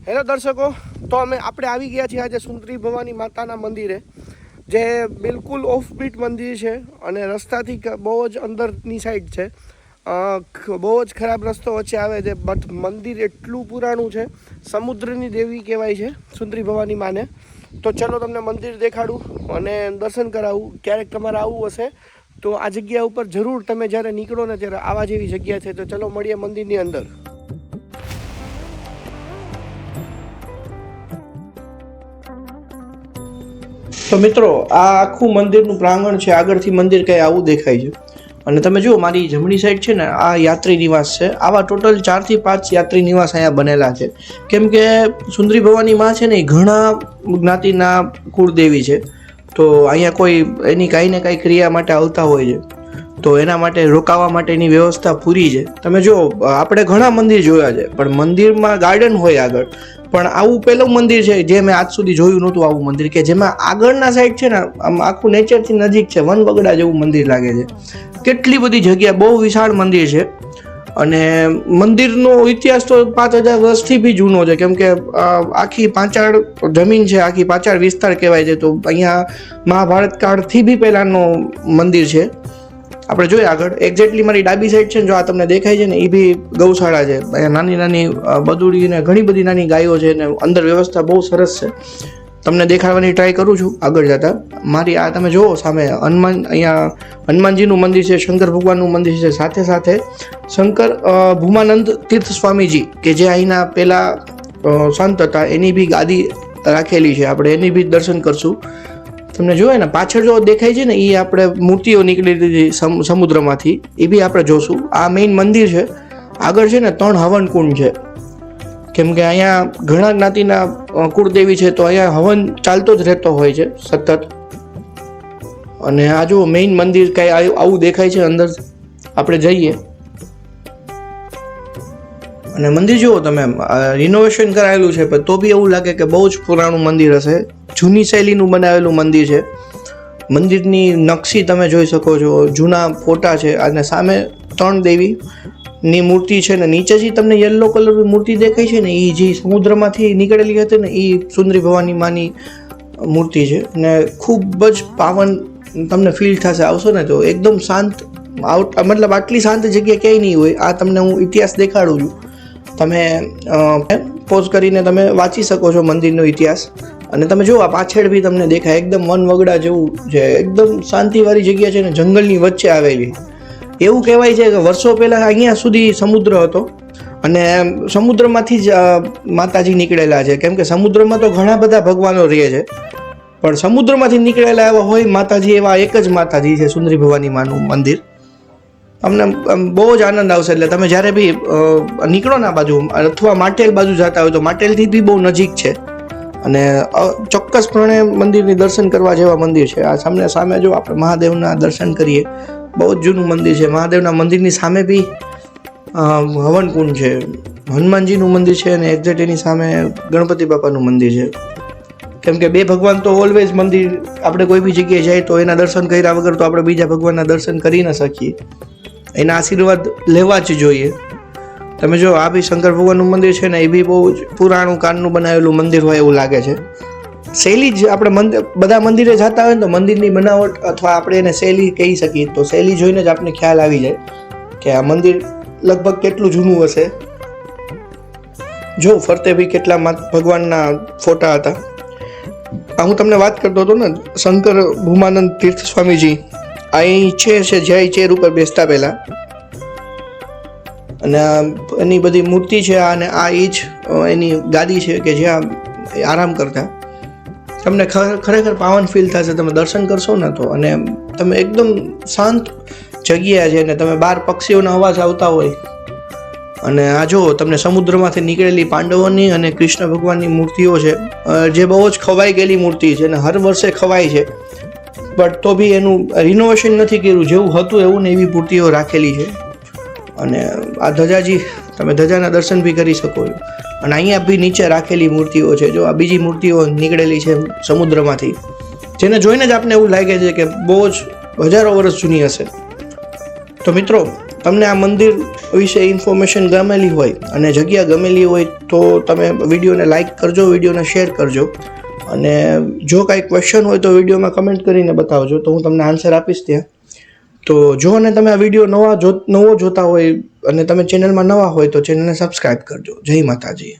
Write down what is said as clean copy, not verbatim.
Hello દર્શકો, તો આપણે આવી ગયા છીએ આજે સુંદરી ભવાની માતાના મંદિરે, જે બિલકુલ ઓફબીટ મંદિર છે અને રસ્તાથી બહુ જ અંદરની સાઈડ છે. બહુ જ ખરાબ રસ્તો વચ્ચે આવે છે, બટ મંદિર એટલું પુરાણું છે. સમુદ્રની દેવી કહેવાય છે સુંદરી ભવાની માને. તો ચલો તમને મંદિર દેખાડું અને દર્શન કરાવું. ક્યારેક તમારે આવવું હશે તો આ જગ્યા ઉપર જરૂર તમે જ્યારે નીકળો ને ત્યારે આવા જેવી જગ્યા છે. તો ચલો મળીએ મંદિરની અંદર. તો મિત્રો, આ આખું મંદિરનું પ્રાંગણ છે. આગળથી મંદિર કંઈ આવું દેખાય છે. અને તમે જુઓ, મારી જમણી સાઈડ છે ને, આ યાત્રી નિવાસ છે. આવા ટોટલ 4 થી 5 યાત્રી નિવાસ અહીંયા બનેલા છે. કેમ કે સુંદરી ભવાની માં છે ને, એ ઘણા જ્ઞાતિના કુળદેવી છે. તો અહીંયા કોઈ એની કાંઈ ને કાંઈ ક્રિયા માટે આવતા હોય છે, તો એના માટે રોકાવા માટેની વ્યવસ્થા પૂરી છે. તમે જુઓ, આપણે ઘણા મંદિર જોયા છે, પણ મંદિરમાં ગાર્ડન હોય આગળ. પણ આવું પહેલું મંદિર છે જે મેં આજ સુધી જોયું નહોતું. આવું મંદિર કે જેમાં આગળના સાઈડ છે ને, આમ આખું નેચરથી નજીક છે, વન વગડા જેવું મંદિર લાગે છે. કેટલી બધી જગ્યા, બહુ વિશાળ મંદિર છે. અને મંદિરનો ઇતિહાસ તો 5000 વર્ષથી બી જૂનો છે. કેમ કે આખી પાંચાળ જમીન છે, આખી પાંચાળ વિસ્તાર કહેવાય છે. તો અહીંયા મહાભારત કાળથી બી પહેલાંનો મંદિર છે. આપણે જોઈએ આગળ, એક્ઝેક્ટલી મારી ડાબી સાઈડ છે ને, જો આ તમને દેખાય છે ને, એ બી ગૌશાળા છે. અહીંયા નાની નાની બદુડી ને ઘણી બધી નાની ગાયો છે ને અંદર વ્યવસ્થા બહુ સરસ છે. તમને દેખાડવાની ટ્રાય કરું છું આગળ જતા. મારી આ તમે જુઓ સામે અહીંયા હનુમાનજીનું મંદિર છે, શંકર ભગવાનનું મંદિર છે. સાથે સાથે શંકર ભૂમાનંદ તીર્થ સ્વામીજી કે જે અહીંના પહેલા સંત હતા, એની બી ગાદી રાખેલી છે. આપણે એની બી દર્શન કરશું. તમને જોયે ને પાછળ જો દેખાય છે ને, એ આપણે મૂર્તિઓ નીકળી હતી સમુદ્રમાંથી, એ બી આપણે જોશું. આ મેઇન મંદિર છે. આગળ છે ને 3 હવન કુંડ છે. કેમ કે અહીંયા ઘણા જ્ઞાતિના કુળદેવી છે, તો અહીંયા હવન ચાલતો જ રહેતો હોય છે સતત. અને આ જો મેઇન મંદિર કાંઈ આવું દેખાય છે. અંદર આપણે જઈએ અને મંદિર જુઓ તમે, રિનોવેશન કરાયેલું છે, પણ તો બી એવું લાગે કે બહુ જ પુરાણું મંદિર હશે. જૂની શૈલીનું બનાવેલું મંદિર છે. મંદિરની નકશી તમે જોઈ શકો છો, જૂના ફોટા છે. અને સામે 3 દેવીની મૂર્તિ છે ને, નીચેથી તમને યલો કલરની મૂર્તિ દેખાય છે ને, એ જે સમુદ્રમાંથી નીકળેલી હતી ને, એ સુંદરી ભવાની માની મૂર્તિ છે. અને ખૂબ જ પાવન તમને ફીલ થશે. આવશો ને તો એકદમ શાંત, મતલબ આટલી શાંત જગ્યા ક્યાંય નહીં હોય. આ તમને હું ઇતિહાસ દેખાડું છું. તમે પોઝ કરીને તમે વાંચી શકો છો મંદિરનો ઇતિહાસ. અને તમે જુઓ, આ પાછળ બી તમને દેખાય, એકદમ વન વગડા જેવું છે. એકદમ શાંતિવાળી જગ્યા છે ને, જંગલની વચ્ચે આવેલી. એવું કહેવાય છે કે વર્ષો પહેલાં અહીંયા સુધી સમુદ્ર હતો અને સમુદ્રમાંથી જ માતાજી નીકળેલા છે. કેમ કે સમુદ્રમાં તો ઘણા બધા ભગવાનો રહે છે, પણ સમુદ્રમાંથી નીકળેલા એવા હોય માતાજી, એવા એક જ માતાજી છે સુંદરી ભવાની માનું મંદિર. તમને બહુ જ આનંદ આવશે. એટલે તમે જ્યારે બી નીકળો ને આ બાજુ, અથવા માટેલ બાજુ જતા હોય, તો માટેલથી બી બહુ નજીક છે. અને ચોક્કસપણે મંદિરની દર્શન કરવા જેવા મંદિર છે. આ સામે જો આપણે મહાદેવના દર્શન કરીએ, બહુ જ જૂનું મંદિર છે. મહાદેવના મંદિરની સામે બી હવન કુંડ છે. હનુમાનજીનું મંદિર છે અને એક્ઝેક્ટ એની સામે ગણપતિ બાપાનું મંદિર છે. કેમ કે 2 ભગવાન તો ઓલવેઝ મંદિર, આપણે કોઈ બી જગ્યાએ જાય તો એના દર્શન કર્યા વગર તો આપણે બીજા ભગવાનના દર્શન કરી ન શકીએ. એના આશીર્વાદ લેવા જ જોઈએ. તમે જો, આ બી શંકર ભગવાનનું મંદિર છે ને, એ બી બહુ જ પુરાણું કાળનું બનાવેલું મંદિર હોય એવું લાગે છે. શૈલી જ આપણે બધા મંદિરે જતા હોય ને, તો મંદિરની બનાવટ અથવા આપણે એને શૈલી કહી શકીએ. તો શૈલી જોઈને જ આપણે ખ્યાલ આવી જાય કે આ મંદિર લગભગ કેટલું જૂનું હશે. જો ફરતે બી કેટલા ભગવાનના ફોટા હતા. હું તમને વાત કરતો હતો ને, શંકર ભૂમાનંદ તીર્થ સ્વામીજી અહીં છે જય ચેર ઉપર બેસતા પહેલા. અને એની બધી મૂર્તિ છે. અને આ એ જ એની ગાદી છે કે જ્યાં આરામ કરતા. તમને ખરેખર પાવન ફીલ થશે તમે દર્શન કરશો ને તો. અને તમે એકદમ શાંત જગ્યા છે ને, તમે બહાર પક્ષીઓના અવાજ આવતા હોય. અને આ જો તમને સમુદ્રમાંથી નીકળેલી પાંડવોની અને કૃષ્ણ ભગવાનની મૂર્તિઓ છે, જે બહુ જ ખવાઈ ગયેલી મૂર્તિ છે અને હર વર્ષે ખવાય છે. બટ તો બી એનું રિનોવેશન નથી કર્યું, જેવું હતું એવું ને એવી મૂર્તિઓ રાખેલી છે. અને આ ધજાજી, તમે ધજાના દર્શન બી કરી શકો છો. અને અહીંયા બી નીચે રાખેલી મૂર્તિઓ છે. જો આ બીજી મૂર્તિઓ નીકળેલી છે સમુદ્રમાંથી, જેને જોઈને જ આપને એવું લાગે છે કે બહુ જ હજારો વર્ષ જૂની હશે. તો મિત્રો, તમને આ મંદિર વિશે ઇન્ફોર્મેશન ગમેલી હોય અને જગ્યા ગમેલી હોય તો તમે વિડીયોને લાઇક કરજો, વિડીયોને શેર કરજો, અને જો કાંઈ ક્વેશ્ચન હોય તો વિડીયોમાં કમેન્ટ કરીને બતાવજો તો હું તમને આન્સર આપીશ ત્યાં. તો જો અને તમે આ વિડીયો નવો જોતા હોય અને તમે ચેનલમાં નવા હોય તો ચેનલને સબસ્ક્રાઈબ કરજો. જય માતાજી.